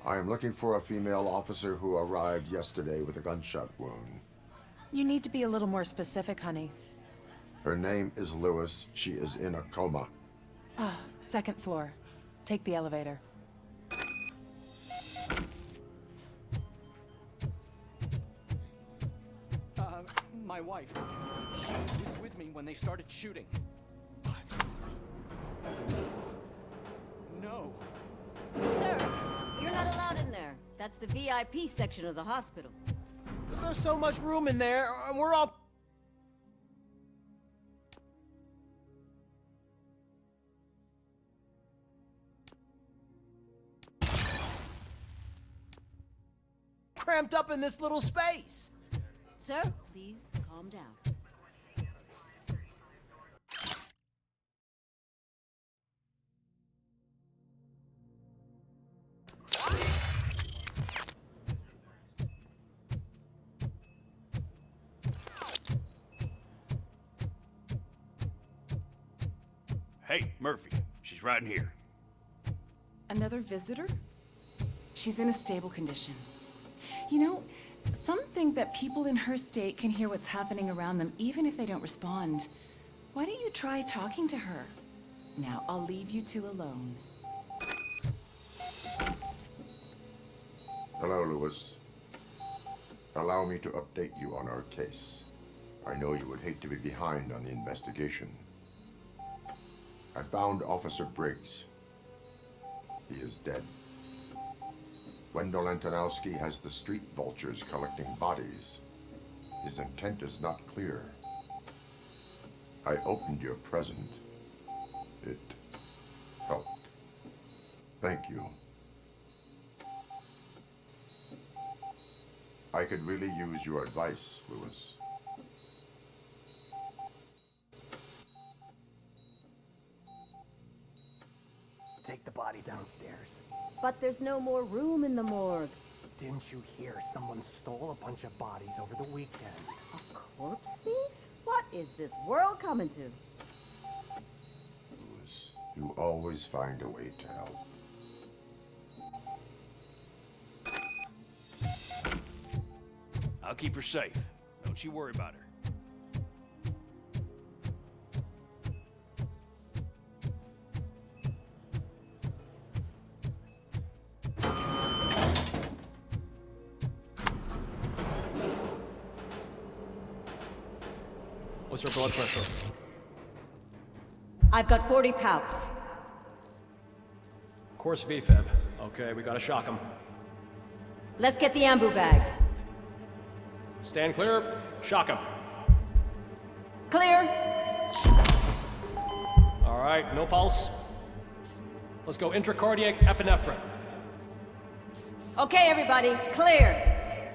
I am looking for a female officer who arrived yesterday with a gunshot wound. You need to be a little more specific, honey. Her name is Lewis. She is in a coma. Ah, second floor. Take the elevator. My wife. She was with me when they started shooting. I'm sorry. No. Sir, you're not allowed in there. That's the VIP section of the hospital. There's so much room in there, and we're all... cramped up in this little space. Sir, please calm down. Hey, Murphy. She's right in here. Another visitor? She's in a stable condition. You know, some think that people in her state can hear what's happening around them even if they don't respond. Why don't you try talking to her? Now, I'll leave you two alone. Hello, Lewis. Allow me to update you on our case. I know you would hate to be behind on the investigation. I found Officer Briggs. He is dead. Wendell Antonowski has the street vultures collecting bodies. His intent is not clear. I opened your present. It helped. Thank you. I could really use your advice, Lewis. Take the body downstairs. But there's no more room in the morgue. Didn't you hear someone stole a bunch of bodies over the weekend? A corpse thief? What is this world coming to? Lewis, you always find a way to help. I'll keep her safe. Don't you worry about her. What's her blood pressure? I've got 40 palp. Course VFib. Okay, we gotta shock him. Let's get the ambu bag. Stand clear. Shock him. Clear. All right, no pulse. Let's go intracardiac epinephrine. Okay, everybody, clear.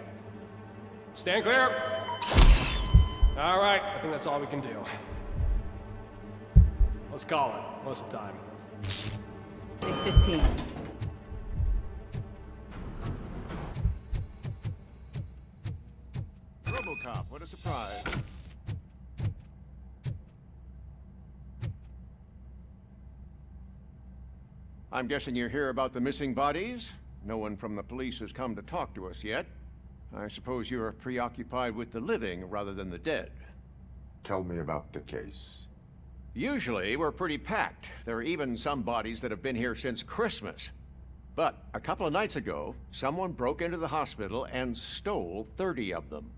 Stand clear. All right, I think that's all we can do. Let's call it. Most of the time. 6:15. Robocop, what a surprise. I'm guessing you're here about the missing bodies? No one from the police has come to talk to us yet. I suppose you're preoccupied with the living rather than the dead. Tell me about the case. Usually, we're pretty packed. There are even some bodies that have been here since Christmas. But a couple of nights ago, someone broke into the hospital and stole 30 of them.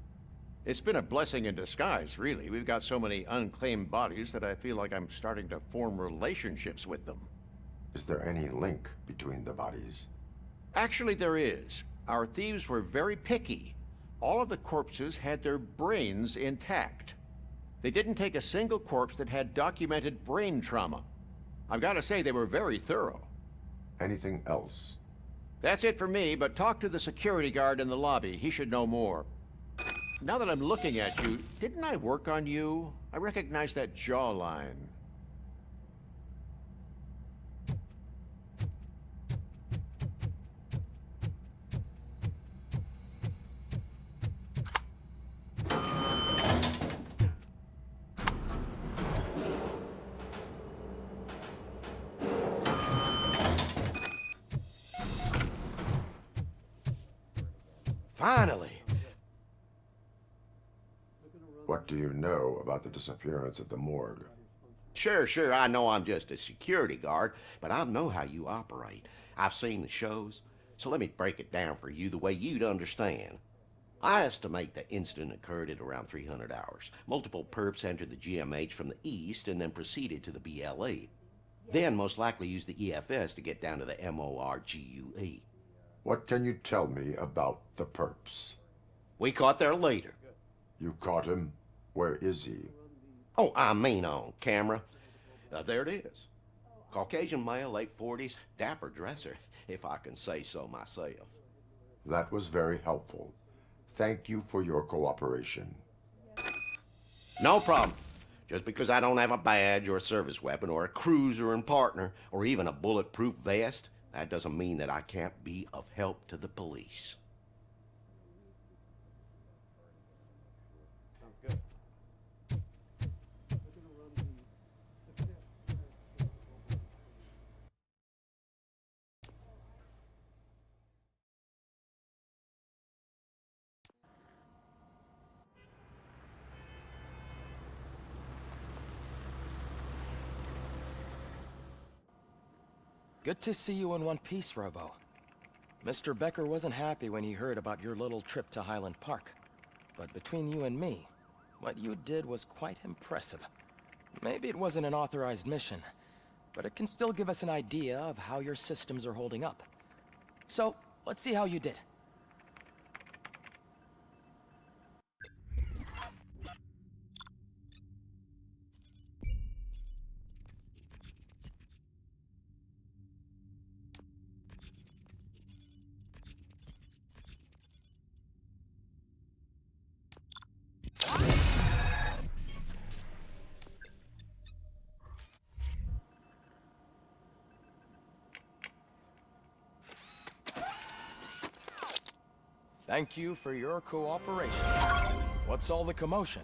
It's been a blessing in disguise, really. We've got so many unclaimed bodies that I feel like I'm starting to form relationships with them. Is there any link between the bodies? Actually, there is. Our thieves were very picky. All of the corpses had their brains intact. They didn't take a single corpse that had documented brain trauma. I've got to say, they were very thorough. Anything else? That's it for me, but talk to the security guard in the lobby. He should know more. Now that I'm looking at you, didn't I work on you? I recognize that jawline. Finally. What do you know about the disappearance at the morgue? Sure, I know I'm just a security guard, but I know how you operate. I've seen the shows, so let me break it down for you the way you'd understand. I estimate the incident occurred at around 300 hours. Multiple perps entered the GMH from the east and then proceeded to the BLE. Then most likely used the EFS to get down to the MORGUE. What can you tell me about the perps? We caught their leader. You caught him? Where is he? Oh, I mean on camera. There it is. Caucasian male, late 40s, dapper dresser, if I can say so myself. That was very helpful. Thank you for your cooperation. No problem. Just because I don't have a badge or a service weapon or a cruiser and partner or even a bulletproof vest, that doesn't mean that I can't be of help to the police. Good to see you in one piece, Robo. Mr. Becker wasn't happy when he heard about your little trip to Highland Park. But between you and me, what you did was quite impressive. Maybe it wasn't an authorized mission, but it can still give us an idea of how your systems are holding up. So, let's see how you did. Thank you for your cooperation. What's all the commotion?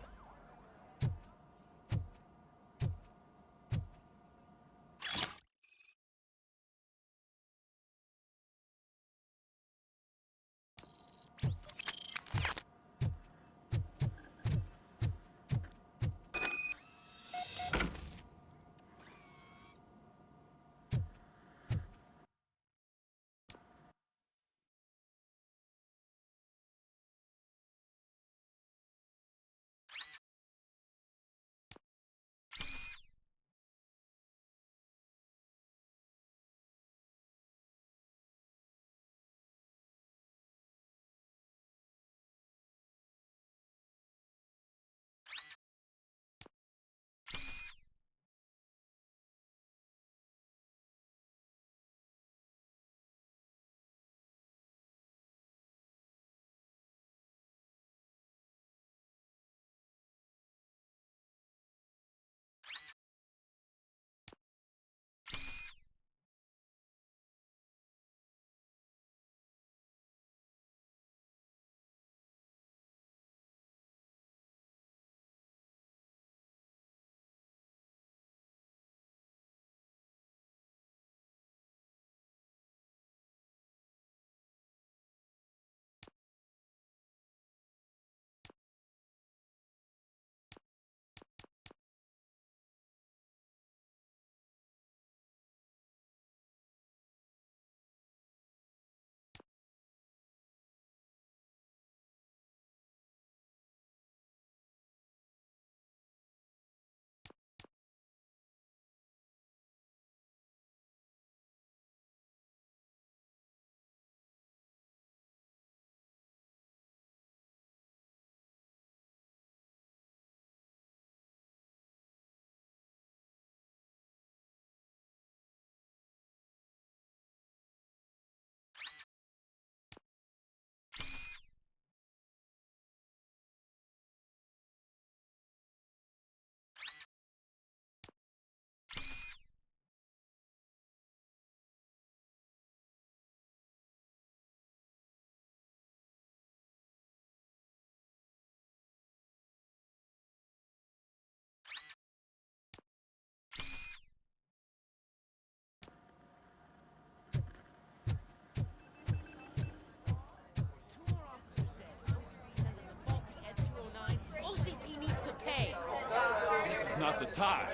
not the time.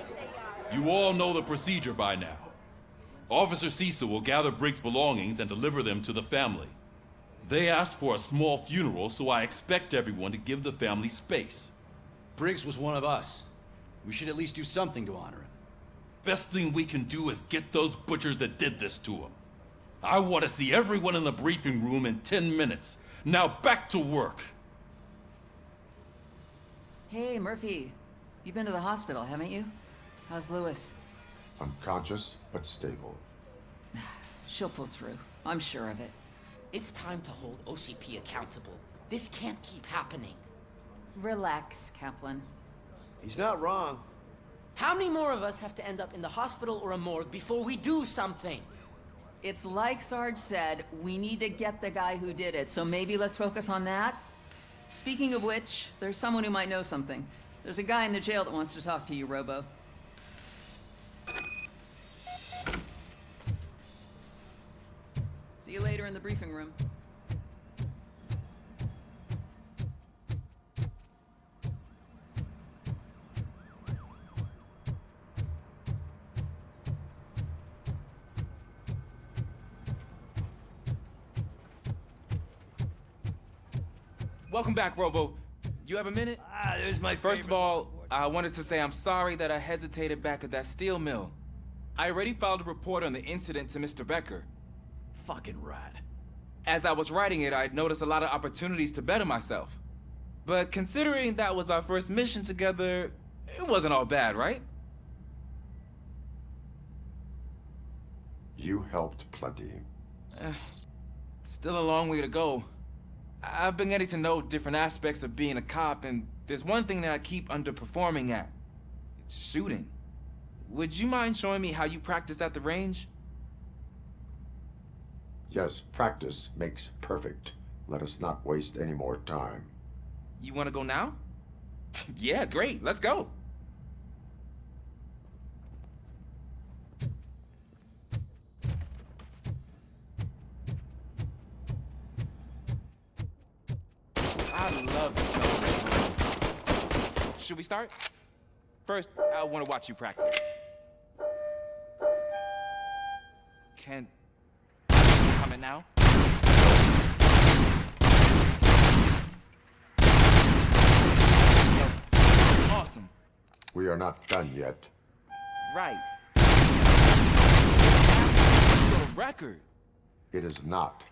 You all know the procedure by now. Officer Cecil will gather Briggs' belongings and deliver them to the family. They asked for a small funeral, so I expect everyone to give the family space. Briggs was one of us. We should at least do something to honor him. Best thing we can do is get those butchers that did this to him. I want to see everyone in the briefing room in 10 minutes. Now back to work. Hey, Murphy. You've been to the hospital, haven't you? How's Lewis? Unconscious, but stable. She'll pull through. I'm sure of it. It's time to hold OCP accountable. This can't keep happening. Relax, Kaplan. He's not wrong. How many more of us have to end up in the hospital or a morgue before we do something? It's like Sarge said, we need to get the guy who did it, so maybe let's focus on that? Speaking of which, there's someone who might know something. There's a guy in the jail that wants to talk to you, Robo. See you later in the briefing room. Welcome back, Robo. You have a minute? There's my First of all, I wanted to say I'm sorry that I hesitated back at that steel mill. I already filed a report on the incident to Mr. Becker. Fucking rat. As I was writing it, I'd noticed a lot of opportunities to better myself. But considering that was our first mission together, it wasn't all bad, right? You helped plenty. Still a long way to go. I've been getting to know different aspects of being a cop, and there's one thing that I keep underperforming at. It's shooting. Would you mind showing me how you practice at the range? Yes, practice makes perfect. Let us not waste any more time. You want to go now? Yeah, great. Let's go. I love the smell of red. Should we start? First, I want to watch you practice. Can come in now? Awesome. We are not done yet. Right. That's a record. It is not.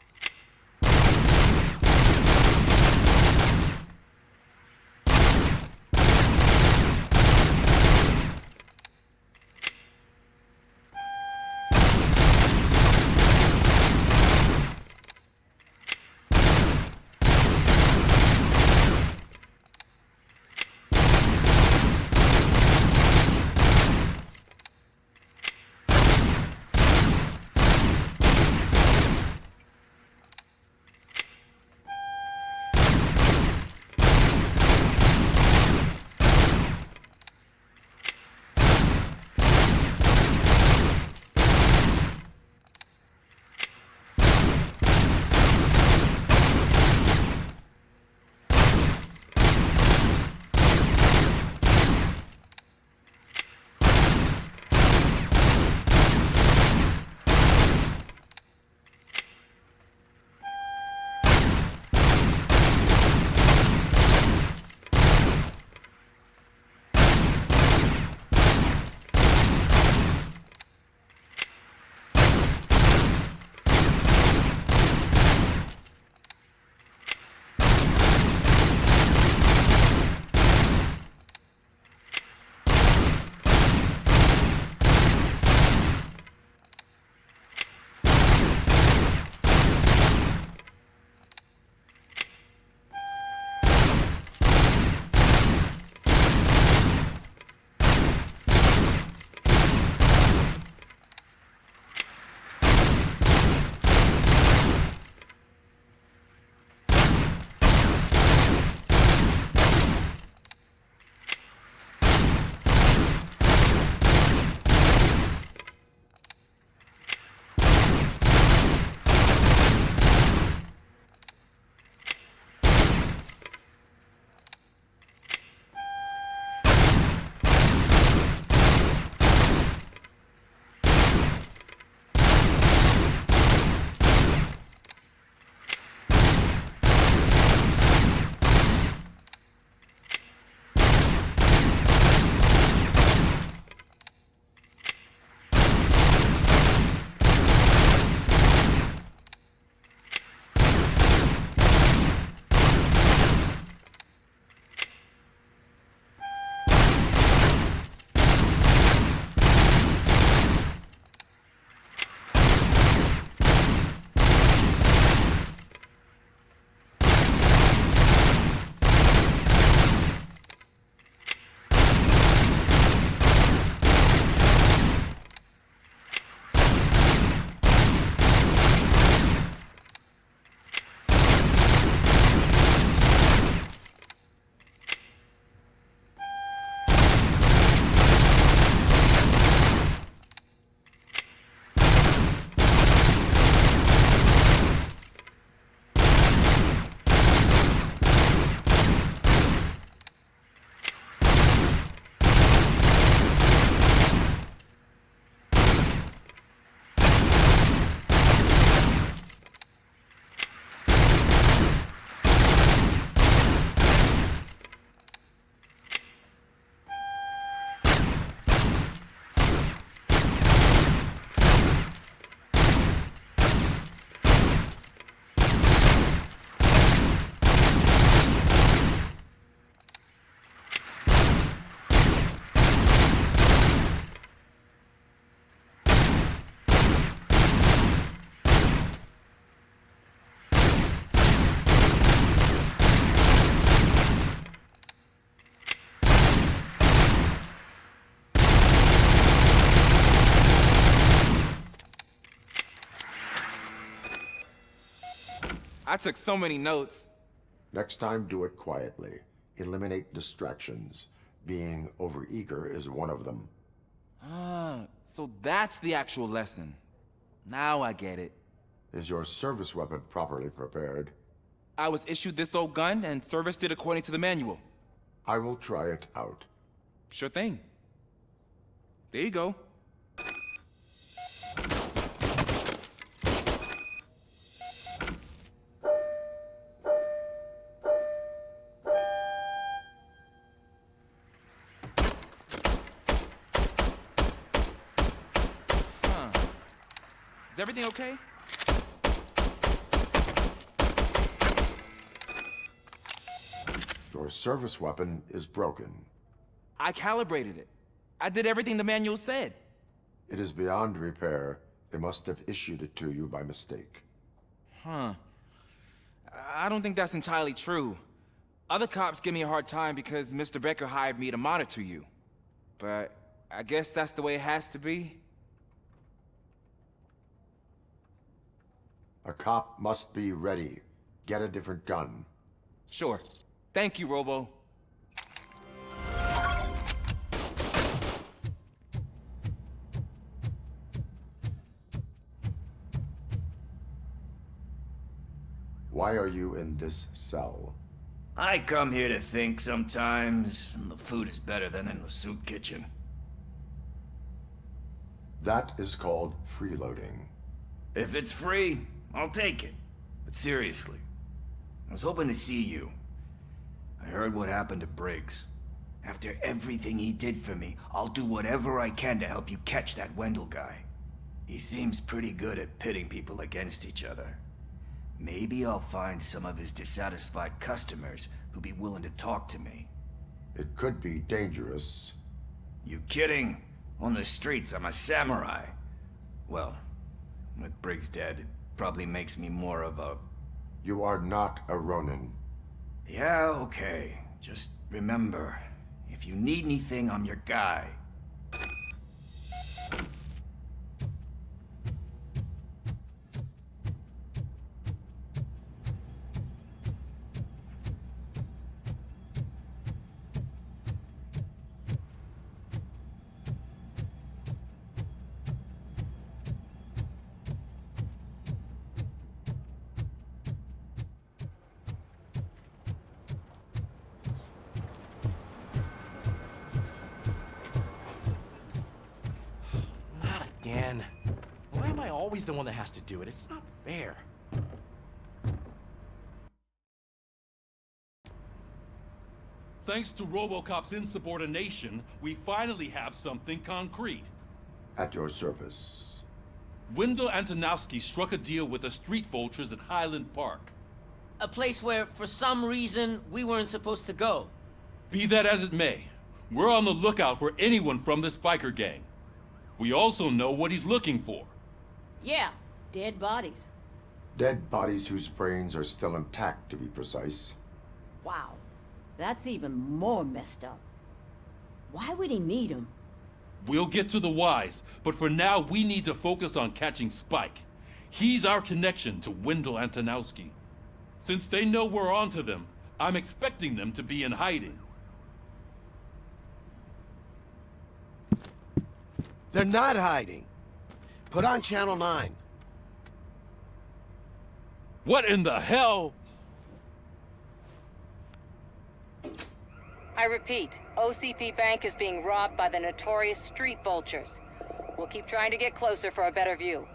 I took so many notes. Next time, do it quietly. Eliminate distractions. Being overeager is one of them. Ah, so that's the actual lesson. Now I get it. Is your service weapon properly prepared? I was issued this old gun and serviced it according to the manual. I will try it out. Sure thing. There you go. Is everything okay? Your service weapon is broken. I calibrated it. I did everything the manual said. It is beyond repair. They must have issued it to you by mistake. Huh. I don't think that's entirely true. Other cops give me a hard time because Mr. Becker hired me to monitor you. But I guess that's the way it has to be. A cop must be ready. Get a different gun. Sure. Thank you, Robo. Why are you in this cell? I come here to think sometimes, and the food is better than in the soup kitchen. That is called freeloading. If it's free, I'll take it. But seriously, I was hoping to see you. I heard what happened to Briggs. After everything he did for me, I'll do whatever I can to help you catch that Wendell guy. He seems pretty good at pitting people against each other. Maybe I'll find some of his dissatisfied customers who'll be willing to talk to me. It could be dangerous. You kidding? On the streets, I'm a samurai. Well, with Briggs dead, it probably makes me more of a... You are not a Ronin. Yeah, okay. Just remember, if you need anything, I'm your guy. Again. Why am I always the one that has to do it? It's not fair. Thanks to Robocop's insubordination, we finally have something concrete. At your service. Wendell Antonowski struck a deal with the street vultures at Highland Park. A place where, for some reason, we weren't supposed to go. Be that as it may, we're on the lookout for anyone from this biker gang. We also know what he's looking for. Yeah, dead bodies. Dead bodies whose brains are still intact, to be precise. Wow, that's even more messed up. Why would he need them? We'll get to the whys, but for now we need to focus on catching Spike. He's our connection to Wendell Antonowski. Since they know we're onto them, I'm expecting them to be in hiding. They're not hiding. Put on Channel 9. What in the hell? I repeat, OCP Bank is being robbed by the notorious street vultures. We'll keep trying to get closer for a better view.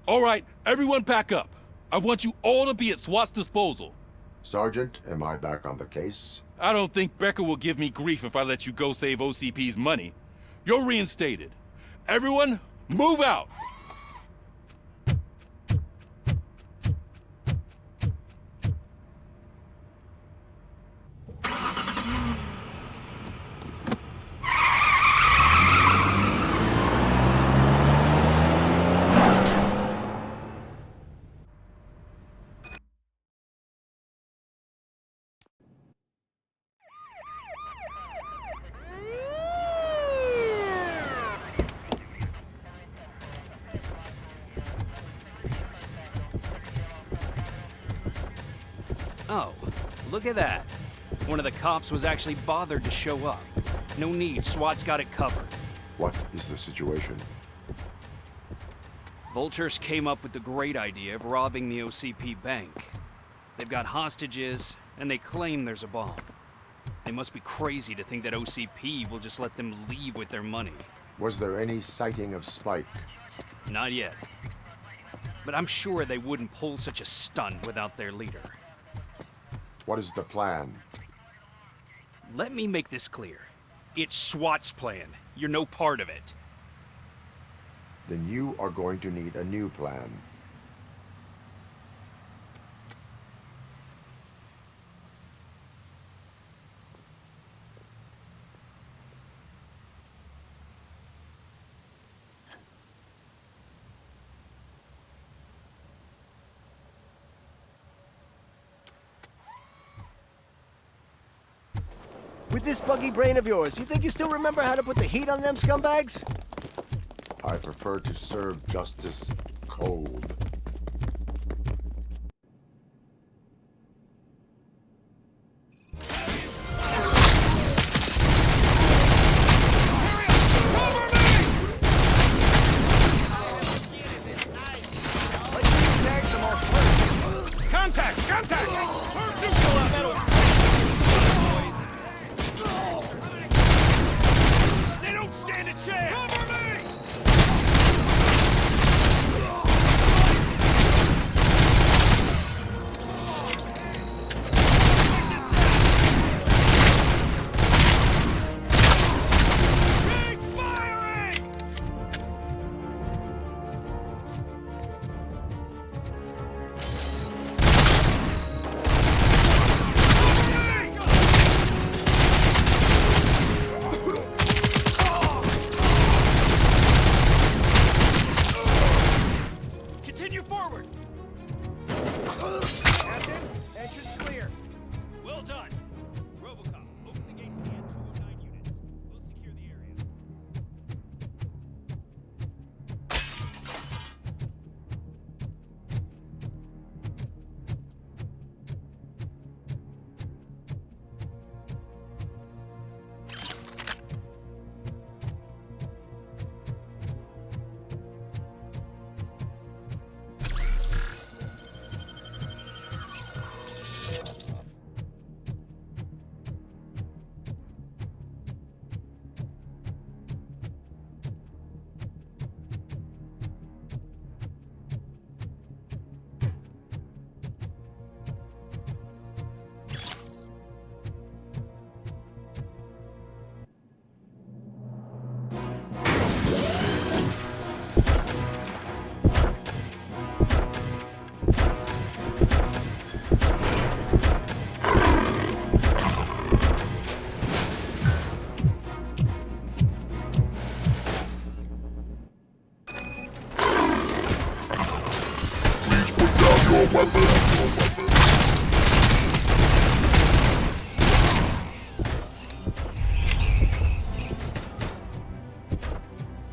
All right, everyone pack up. I want you all to be at SWAT's disposal. Sergeant, am I back on the case? I don't think Becker will give me grief if I let you go save OCP's money. You're reinstated. Everyone, move out! Look at that. One of the cops was actually bothered to show up. No need, SWAT's got it covered. What is the situation? Vultures came up with the great idea of robbing the OCP bank. They've got hostages, and they claim there's a bomb. They must be crazy to think that OCP will just let them leave with their money. Was there any sighting of Spike? Not yet. But I'm sure they wouldn't pull such a stunt without their leader. What is the plan? Let me make this clear. It's SWAT's plan. You're no part of it. Then you are going to need a new plan. With this buggy brain of yours, you think you still remember how to put the heat on them scumbags? I prefer to serve justice cold. Contact! Contact! Neutral up! They don't stand a chance! Cover me! Keep firing! Continue forward! Captain, entrance clear. Well done. Robocop, open the gate for the N209 units. We'll secure the area.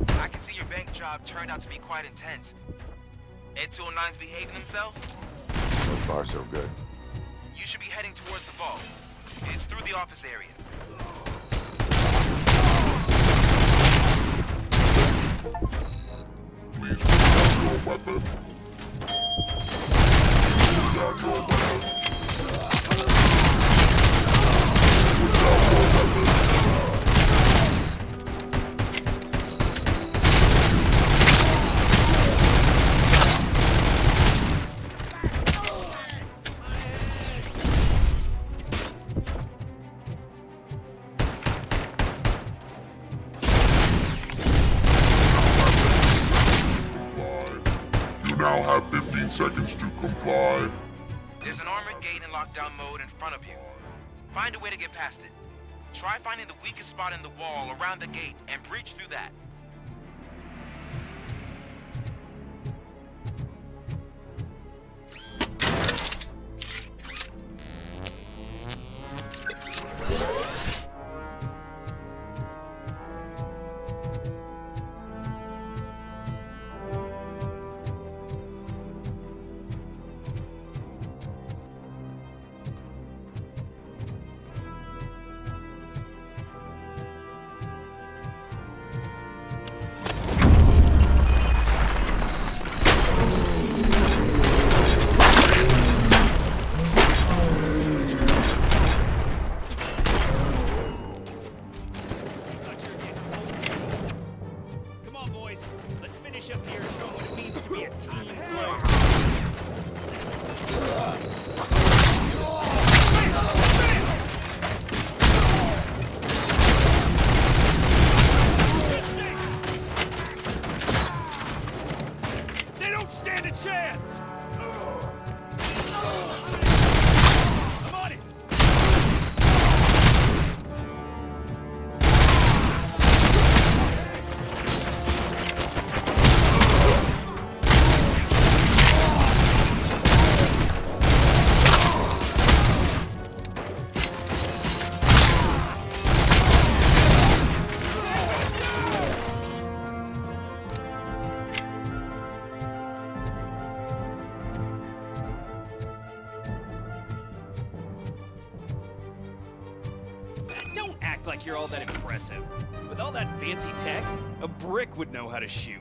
I can see your bank job turned out to be quite intense. N209's behaving themselves? So far, so good. You should be heading towards the vault. It's through the office area. Please put down your weapon. Put down your weapon. Put down your weapon. You now have 15 seconds to comply. There's an armored gate in lockdown mode in front of you. Find a way to get past it. Try finding the weakest spot in the wall around the gate and breach through that. act like you're all that impressive. With all that fancy tech, a brick would know how to shoot.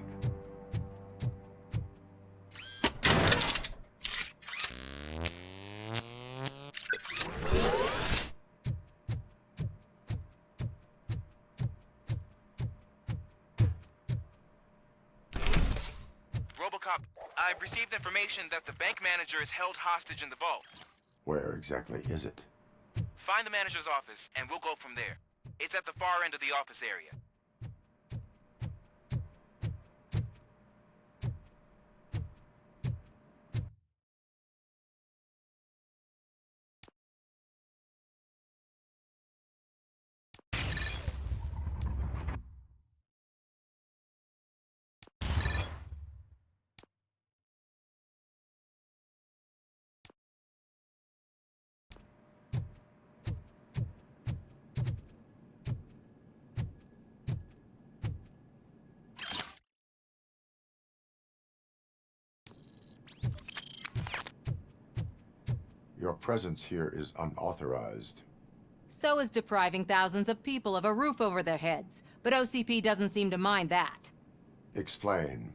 Robocop, I've received information that the bank manager is held hostage in the vault. Where exactly is it? Find the manager's office, and we'll go from there. It's at the far end of the office area. Your presence here is unauthorized. So is depriving thousands of people of a roof over their heads. But OCP doesn't seem to mind that. Explain.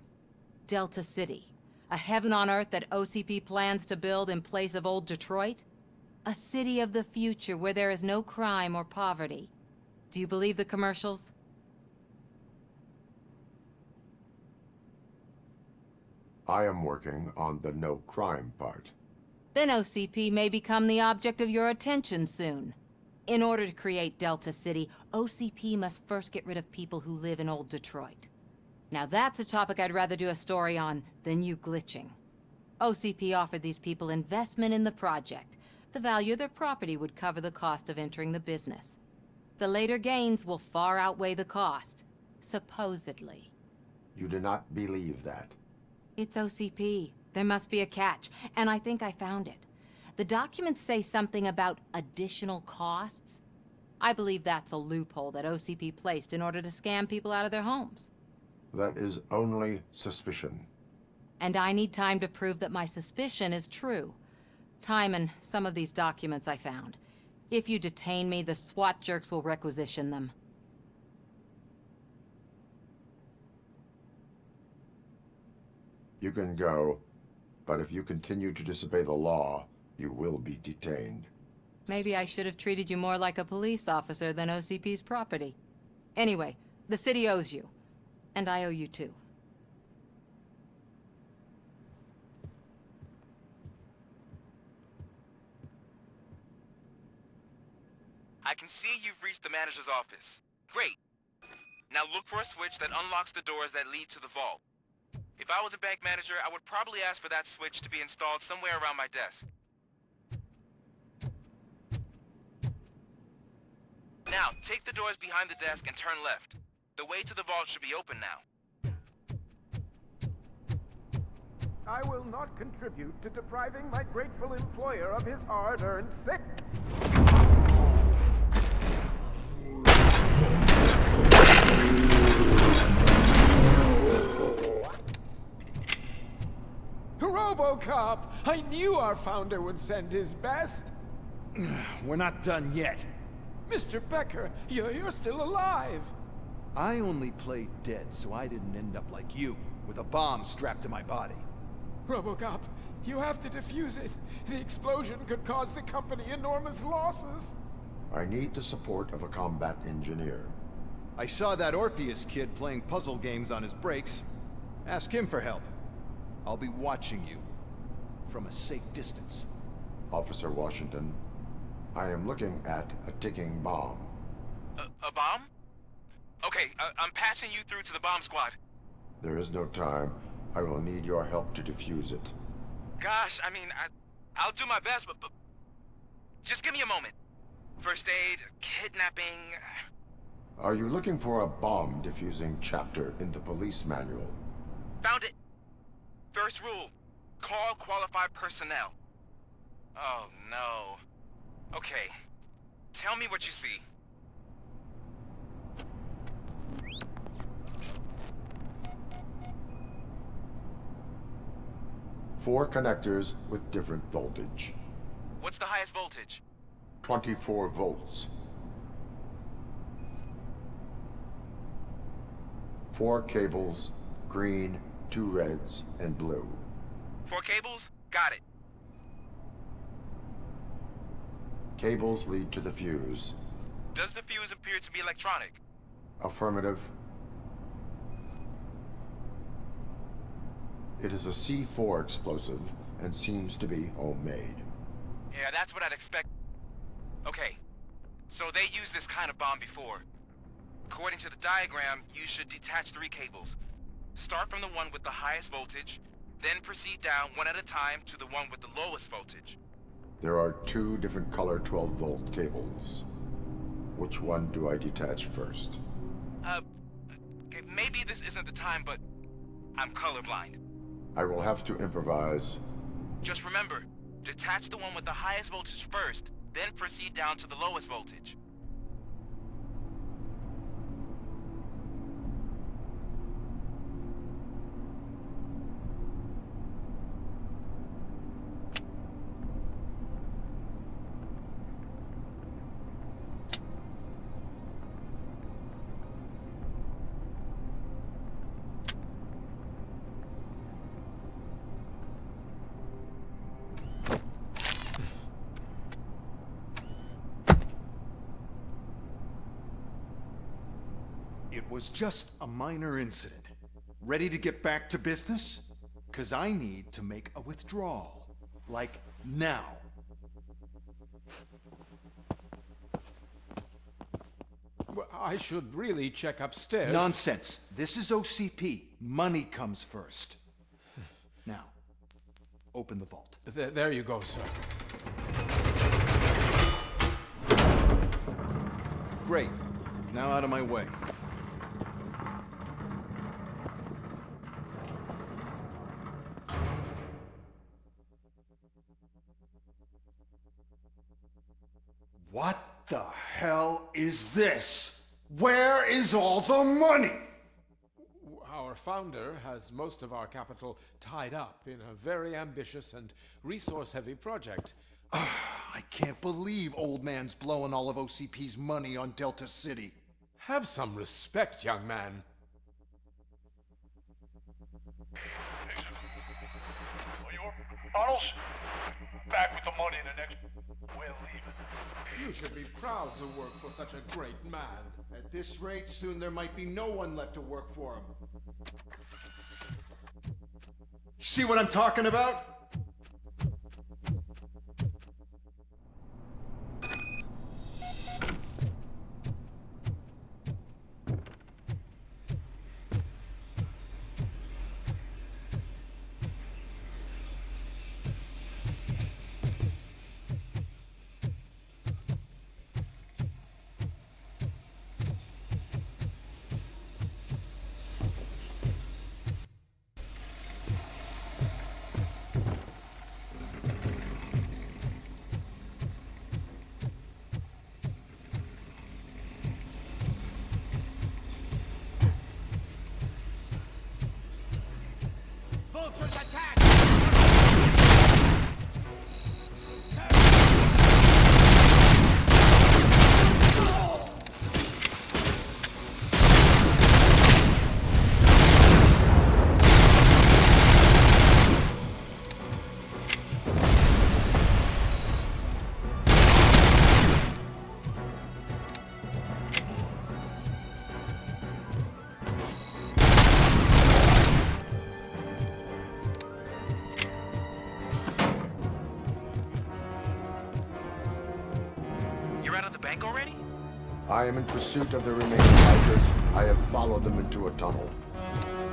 Delta City. A heaven on earth that OCP plans to build in place of old Detroit? A city of the future where there is no crime or poverty. Do you believe the commercials? I am working on the no crime part. Then OCP may become the object of your attention soon. In order to create Delta City, OCP must first get rid of people who live in old Detroit. Now that's a topic I'd rather do a story on than you glitching. OCP offered these people investment in the project. The value of their property would cover the cost of entering the business. The later gains will far outweigh the cost, supposedly. You do not believe that? It's OCP. There must be a catch, and I think I found it. The documents say something about additional costs. I believe that's a loophole that OCP placed in order to scam people out of their homes. That is only suspicion. And I need time to prove that my suspicion is true. Time and some of these documents I found. If you detain me, the SWAT jerks will requisition them. You can go, but if you continue to disobey the law, you will be detained. Maybe I should have treated you more like a police officer than OCP's property. Anyway, the city owes you. And I owe you too. I can see you've reached the manager's office. Great. Now look for a switch that unlocks the doors that lead to the vault. If I was a bank manager, I would probably ask for that switch to be installed somewhere around my desk. Now, take the doors behind the desk and turn left. The way to the vault should be open now. I will not contribute to depriving my grateful employer of his hard-earned sick. Robocop! I knew our founder would send his best. We're not done yet. Mr. Becker, you're still alive. I only played dead so I didn't end up like you, with a bomb strapped to my body. Robocop, you have to defuse it. The explosion could cause the company enormous losses. I need the support of a combat engineer. I saw that Orpheus kid playing puzzle games on his breaks. Ask him for help. I'll be watching you from a safe distance. Officer Washington, I am looking at a ticking bomb. A bomb? Okay, I'm passing you through to the bomb squad. There is no time. I will need your help to defuse it. Gosh, I mean, I'll do my best, but just give me a moment. First aid, kidnapping... Are you looking for a bomb defusing chapter in the police manual? Found it! First rule, call qualified personnel. Oh, no. Okay, tell me what you see. Four connectors with different voltage. What's the highest voltage? 24 volts. 4 cables, green, 2 reds, and blue. 4 cables? Got it. Cables lead to the fuse. Does the fuse appear to be electronic? Affirmative. It is a C4 explosive and seems to be homemade. Yeah, that's what I'd expect. Okay, so they used this kind of bomb before. According to the diagram, you should detach 3 cables. Start from the one with the highest voltage, then proceed down one at a time to the one with the lowest voltage. There are 2 different color 12-volt cables. Which one do I detach first? Okay, maybe this isn't the time, but I'm colorblind. I will have to improvise. Just remember, detach the one with the highest voltage first, then proceed down to the lowest voltage. It was just a minor incident. Ready to get back to business? 'Cause I need to make a withdrawal. Like, now. Well, I should really check upstairs. Nonsense. This is OCP. Money comes first. Now, open the vault. There you go, sir. Great. Now out of my way. What the hell is this? Where is all the money? Our founder has most of our capital tied up in a very ambitious and resource-heavy project. I can't believe old man's blowing all of OCP's money on Delta City. Have some respect, young man. Tunnels? Back with the money in the next... We're leaving. You should be proud to work for such a great man. At this rate, soon there might be no one left to work for him. See what I'm talking about? Vultures attack! You're out of the bank already? I am in pursuit of the remaining hikers. I have followed them into a tunnel.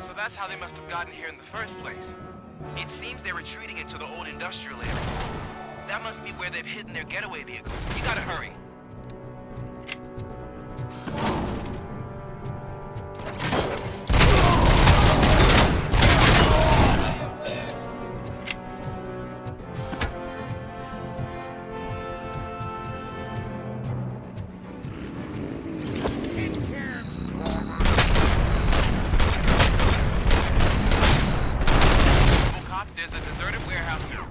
So that's how they must have gotten here in the first place. It seems they're retreating into the old industrial area. That must be where they've hidden their getaway vehicle. You gotta hurry. Robocop, there's a deserted warehouse here.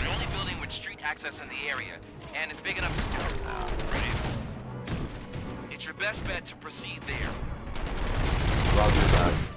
The only building with street access in the area, and it's big enough to store. Brilliant. It's your best bet to proceed there. Roger that.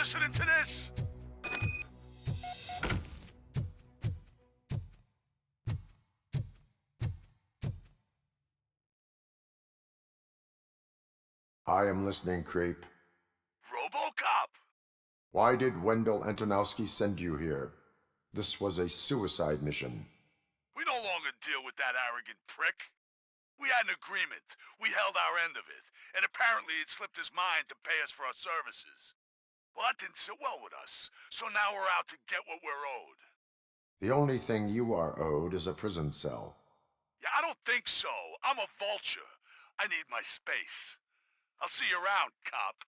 listening to this? I am listening, Creep. Robocop? Why did Wendell Antonowski send you here? This was a suicide mission. We no longer deal with that arrogant prick. We had an agreement. We held our end of it. And apparently it slipped his mind to pay us for our services. Well, that didn't sit well with us. So now we're out to get what we're owed. The only thing you are owed is a prison cell. Yeah, I don't think so. I'm a vulture. I need my space. I'll see you around, cop.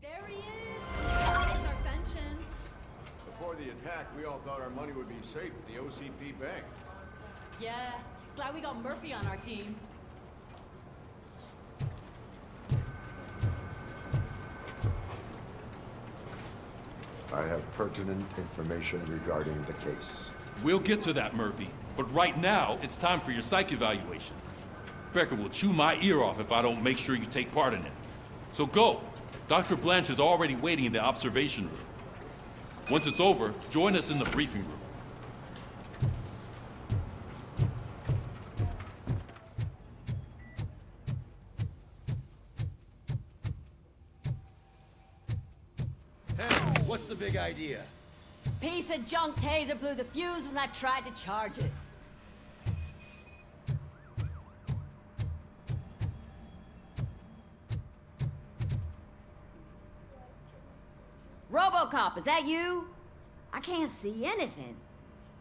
There he is! Our pensions. Before the attack, we all thought our money would be safe at the OCP bank. Yeah, glad we got Murphy on our team. I have pertinent information regarding the case. We'll get to that, Murphy. But right now, it's time for your psych evaluation. Becker will chew my ear off if I don't make sure you take part in it. So go. Dr. Blanche is already waiting in the observation room. Once it's over, join us in the briefing room. Hey, what's the big idea? Piece of junk taser blew the fuse when I tried to charge it. Robocop, is that you? I can't see anything.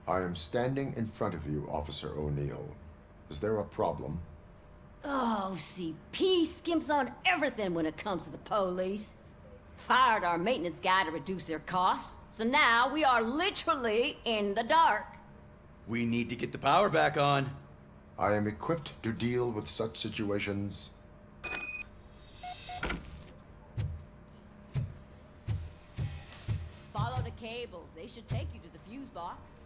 I am standing in front of you, Officer O'Neill. Is there a problem? Oh, OCP skimps on everything when it comes to the police. Fired our maintenance guy to reduce their costs, so now we are literally in the dark. We need to get the power back on. I am equipped to deal with such situations. They should take you to the fuse box.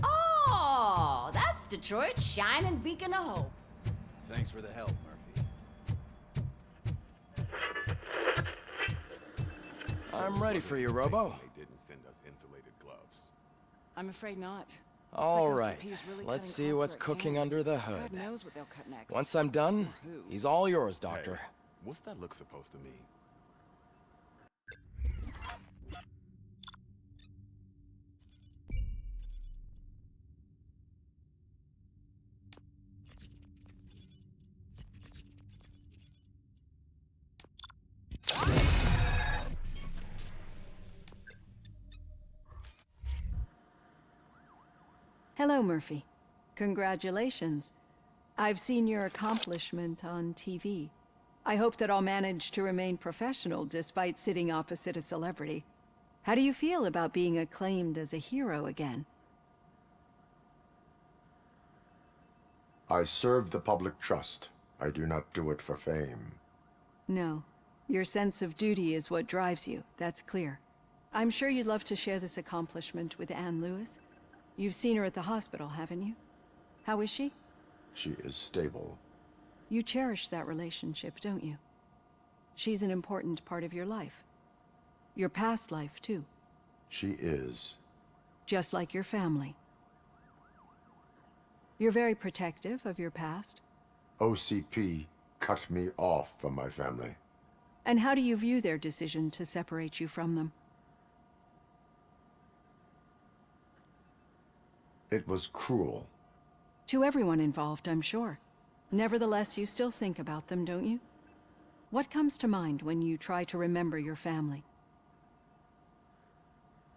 Oh, that's Detroit's shining beacon of hope. Thanks for the help, Murphy. I'm ready for you, Robo. They didn't send us insulated gloves. I'm afraid not. All like right, OCP is really let's cutting see costs what's through cooking hand. under the hood. God knows what they'll cut next. Once I'm done, Or who. he's all yours, Doctor. Hey, what's that look supposed to mean? Hello, Murphy. Congratulations. I've seen your accomplishment on TV. I hope that I'll manage to remain professional despite sitting opposite a celebrity. How do you feel about being acclaimed as a hero again? I serve the public trust. I do not do it for fame. No. Your sense of duty is what drives you, that's clear. I'm sure you'd love to share this accomplishment with Anne Lewis. You've seen her at the hospital, haven't you? How is she? She is stable. You cherish that relationship, don't you? She's an important part of your life. Your past life, too. She is. Just like your family. You're very protective of your past. OCP cut me off from my family. And how do you view their decision to separate you from them? It was cruel. To everyone involved, I'm sure. Nevertheless, you still think about them, don't you? What comes to mind when you try to remember your family?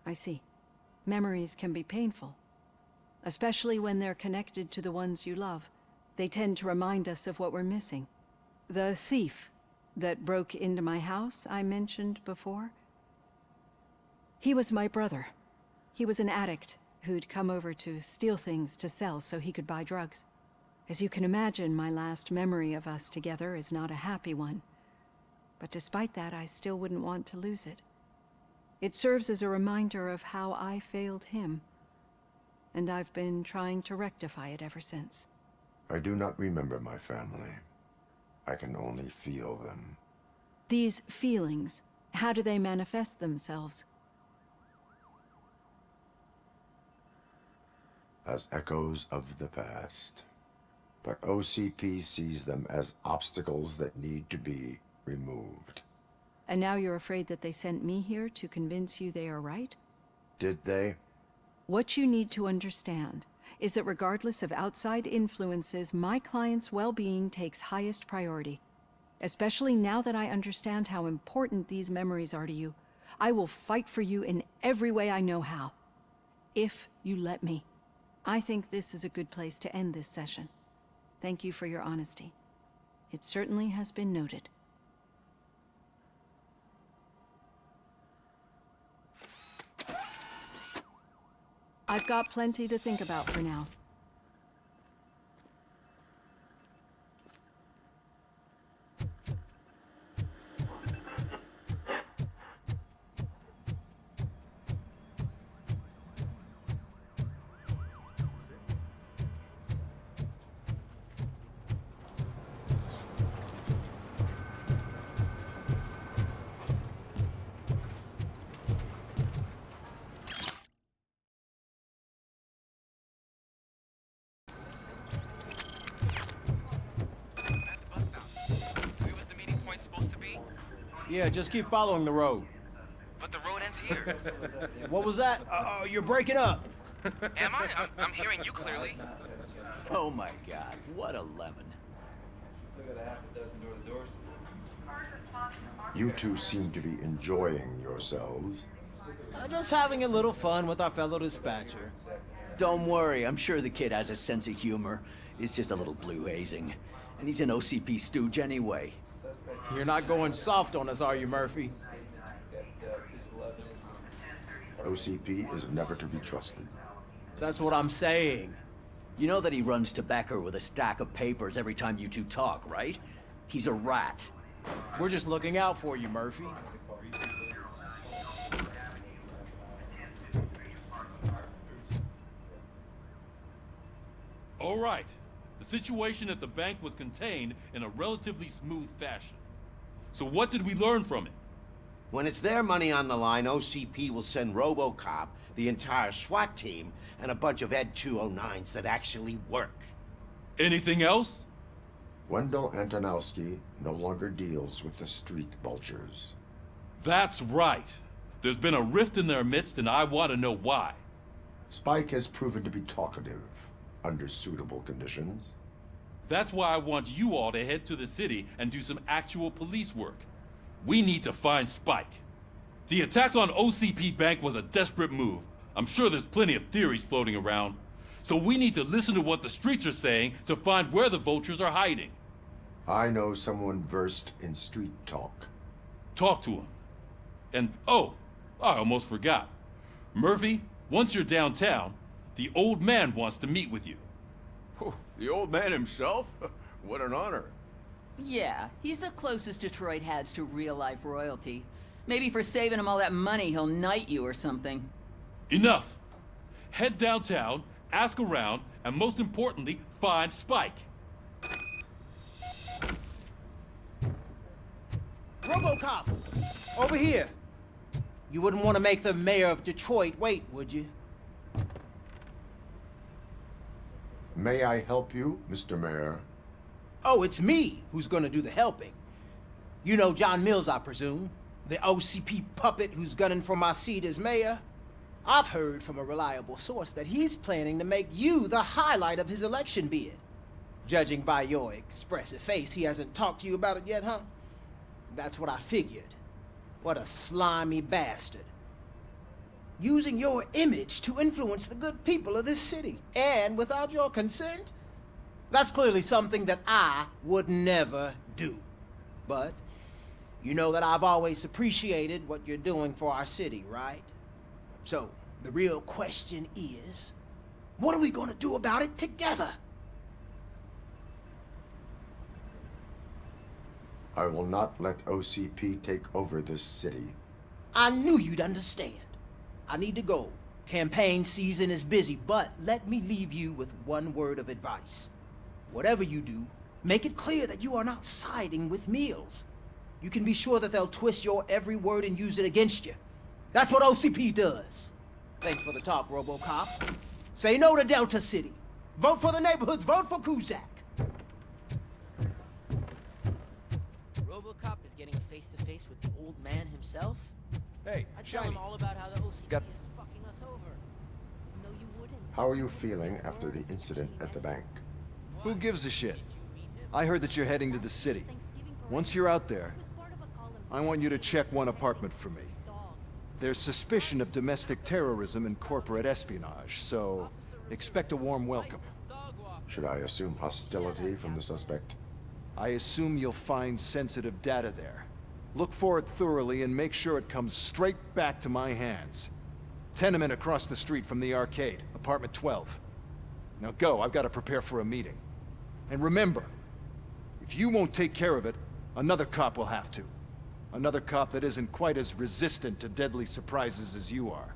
I see. Memories can be painful. Especially when they're connected to the ones you love. They tend to remind us of what we're missing. The thief that broke into my house I mentioned before? He was my brother. He was an addict who'd come over to steal things to sell so he could buy drugs. As you can imagine, my last memory of us together is not a happy one. But despite that, I still wouldn't want to lose it. It serves as a reminder of how I failed him. And I've been trying to rectify it ever since. I do not remember my family. I can only feel them. These feelings, how do they manifest themselves? As echoes of the past. but OCP sees them as obstacles that need to be removed. And now you're afraid that they sent me here to convince you they are right? Did they? What you need to understand is that regardless of outside influences, my client's well-being takes highest priority. Especially now that I understand how important these memories are to you. I will fight for you in every way I know how. If you let me. I think this is a good place to end this session. Thank you for your honesty. It certainly has been noted. I've got plenty to think about for now. Yeah, just keep following the road. But the road ends here. What was that? You're breaking up. Am I? I'm hearing you clearly. Oh my god, what a lemon. You two seem to be enjoying yourselves. Just having a little fun with our fellow dispatcher. Don't worry, I'm sure the kid has a sense of humor. It's just a little blue hazing. And he's an OCP stooge anyway. You're not going soft on us, are you, Murphy? OCP is never to be trusted. That's what I'm saying. You know that he runs tobacco with a stack of papers every time you two talk, right? He's a rat. We're just looking out for you, Murphy. All right. The situation at the bank was contained in a relatively smooth fashion. So what did we learn from it? When it's their money on the line, OCP will send Robocop, the entire SWAT team, and a bunch of Ed 209s that actually work. Anything else? Wendell Antonowski no longer deals with the street vultures. That's right. There's been a rift in their midst, and I want to know why. Spike has proven to be talkative under suitable conditions. That's why I want you all to head to the city and do some actual police work. We need to find Spike. The attack on OCP Bank was a desperate move. I'm sure there's plenty of theories floating around. So we need to listen to what the streets are saying to find where the vultures are hiding. I know someone versed in street talk. Talk to him. And, oh, I almost forgot. Murphy, once you're downtown, the old man wants to meet with you. Oh, the old man himself? What an honor. Yeah, he's the closest Detroit has to real-life royalty. Maybe for saving him all that money, he'll knight you or something. Enough! Head downtown, ask around, and most importantly, find Spike. Robocop! Over here! You wouldn't want to make the mayor of Detroit wait, would you? May I help you, Mr. Mayor? Oh, it's me who's gonna do the helping. You know John Mills, I presume? The OCP puppet who's gunning for my seat as mayor? I've heard from a reliable source that he's planning to make you the highlight of his election bid. Judging by your expressive face, he hasn't talked to you about it yet, huh? That's what I figured. What a slimy bastard. Using your image to influence the good people of this city, and without your consent? That's clearly something that I would never do. But you know that I've always appreciated what you're doing for our city, right? So, the real question is, what are we gonna do about it together? I will not let OCP take over this city. I knew you'd understand. I need to go. Campaign season is busy, but let me leave you with one word of advice. Whatever you do, make it clear that you are not siding with Mills. You can be sure that they'll twist your every word and use it against you. That's what OCP does. Thanks for the talk, Robocop. Say no to Delta City. Vote for the neighborhoods. Vote for Kuzak. face with the old man himself? Hey, I'd tell Shiny. him all about how the OCP Got- is fucking us over. No, you wouldn't. How are you feeling after the incident at the bank? Who gives a shit? I heard that you're heading to the city. Once you're out there, I want you to check one apartment for me. There's suspicion of domestic terrorism and corporate espionage, so expect a warm welcome. Should I assume hostility from the suspect? I assume you'll find sensitive data there. Look for it thoroughly and make sure it comes straight back to my hands. Tenement across the street from the arcade, apartment 12. Now go, I've got to prepare for a meeting. And remember, if you won't take care of it, another cop will have to. Another cop that isn't quite as resistant to deadly surprises as you are.